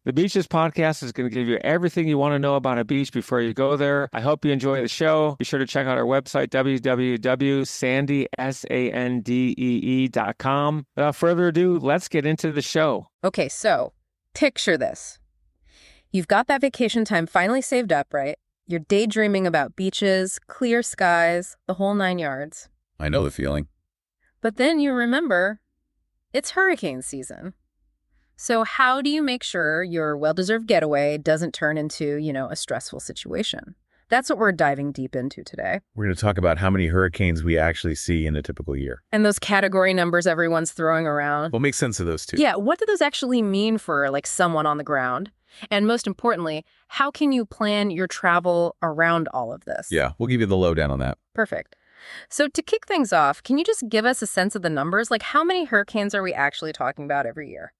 The Beaches podcast is going to give you everything you want to know about a beach before you go there. I hope you enjoy the show. Be sure to check out our website, www.sandee.com. Without further ado, let's get into the show. Okay, so picture this. You've got that vacation time finally saved up, right? You're daydreaming about beaches, clear skies, the whole 9 yards. I know the feeling. But then you remember it's hurricane season. So how do you make sure your well-deserved getaway doesn't turn into, a stressful situation? That's what we're diving deep into today. We're going to talk about how many hurricanes we actually see in a typical year. And those category numbers everyone's throwing around. We'll make sense of those too. Yeah, what do those actually mean for someone on the ground? And most importantly, how can you plan your travel around all of this? Yeah, we'll give you the lowdown on that. Perfect. So to kick things off, can you just give us a sense of the numbers? How many hurricanes are we actually talking about every year?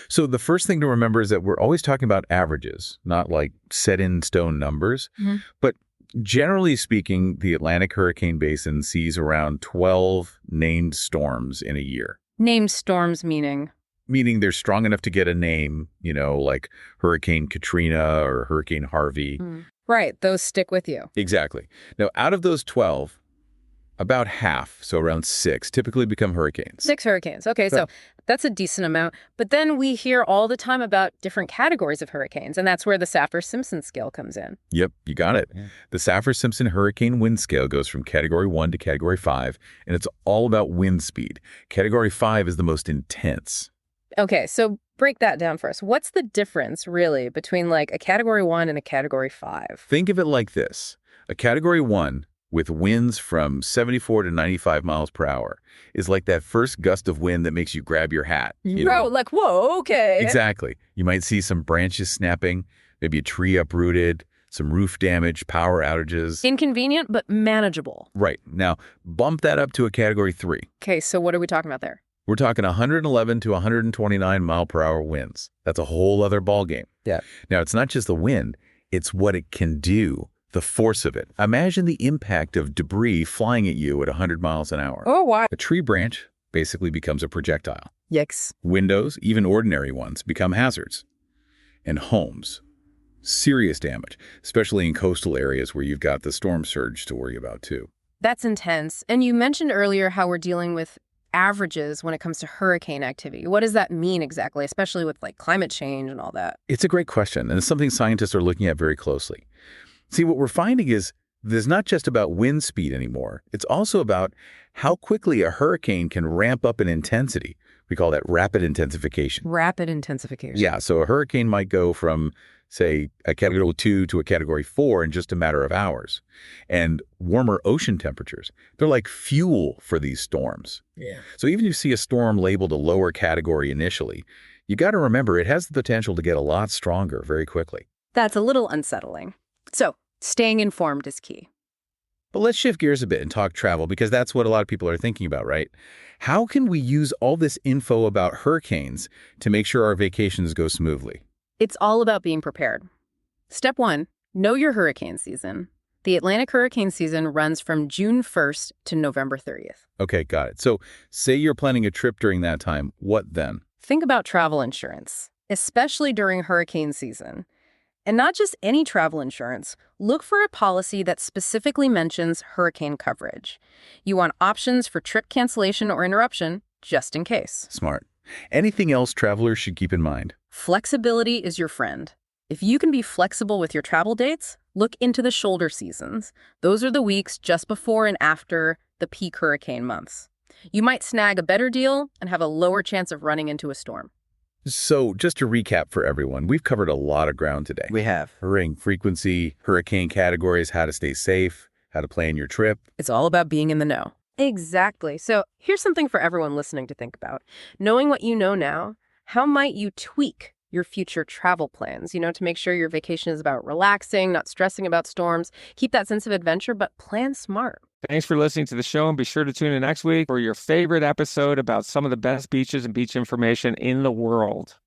So the first thing to remember is that we're always talking about averages, not set in stone numbers. Mm-hmm. But generally speaking, the Atlantic hurricane basin sees around 12 named storms in a year. Named storms meaning? Meaning they're strong enough to get a name, like Hurricane Katrina or Hurricane Harvey. Right, those stick with you. Exactly. Now, out of those 12, about half, so around 6, typically become hurricanes. 6 hurricanes. Okay, so that's a decent amount. But then we hear all the time about different categories of hurricanes, and that's where the Saffir-Simpson scale comes in. Yep, you got it. Yeah. The Saffir-Simpson hurricane wind scale goes from Category 1 to Category 5, and it's all about wind speed. Category 5 is the most intense. Okay, so break that down for us. What's the difference, really, between a Category 1 and a Category 5? Think of it like this. A Category 1 with winds from 74 to 95 miles per hour is like that first gust of wind that makes you grab your hat. Whoa, okay. Exactly. You might see some branches snapping, maybe a tree uprooted, some roof damage, power outages. Inconvenient, but manageable. Right. Now, bump that up to a Category 3. Okay, so what are we talking about there? We're talking 111 to 129 mile per hour winds. That's a whole other ballgame. Yeah. Now, it's not just the wind, it's what it can do. The force of it. Imagine the impact of debris flying at you at 100 miles an hour. Oh, wow. A tree branch basically becomes a projectile. Yikes. Windows, even ordinary ones, become hazards. And homes, serious damage, especially in coastal areas where you've got the storm surge to worry about too. That's intense. And you mentioned earlier how we're dealing with averages when it comes to hurricane activity. What does that mean exactly, especially with climate change and all that? It's a great question, and it's something scientists are looking at very closely. See, what we're finding is there's not just about wind speed anymore. It's also about how quickly a hurricane can ramp up in intensity. We call that rapid intensification. Rapid intensification. Yeah, so a hurricane might go from, say, a Category 2 to a Category 4 in just a matter of hours. And warmer ocean temperatures, they're like fuel for these storms. Yeah. So even if you see a storm labeled a lower category initially, you got to remember it has the potential to get a lot stronger very quickly. That's a little unsettling. So, staying informed is key. But let's shift gears a bit and talk travel, because that's what a lot of people are thinking about, right? How can we use all this info about hurricanes to make sure our vacations go smoothly? It's all about being prepared. Step 1, know your hurricane season. The Atlantic hurricane season runs from June 1st to November 30th. Okay, got it. So say you're planning a trip during that time. What then? Think about travel insurance, especially during hurricane season. And not just any travel insurance. Look for a policy that specifically mentions hurricane coverage. You want options for trip cancellation or interruption, just in case. Smart. Anything else travelers should keep in mind? Flexibility is your friend. If you can be flexible with your travel dates, look into the shoulder seasons. Those are the weeks just before and after the peak hurricane months. You might snag a better deal and have a lower chance of running into a storm. So just to recap for everyone, we've covered a lot of ground today. We have. Hurricane frequency, hurricane categories, how to stay safe, how to plan your trip. It's all about being in the know. Exactly. So here's something for everyone listening to think about. Knowing what you know now, how might you tweak your future travel plans, to make sure your vacation is about relaxing, not stressing about storms. Keep that sense of adventure, but plan smart. Thanks for listening to the show, and be sure to tune in next week for your favorite episode about some of the best beaches and beach information in the world.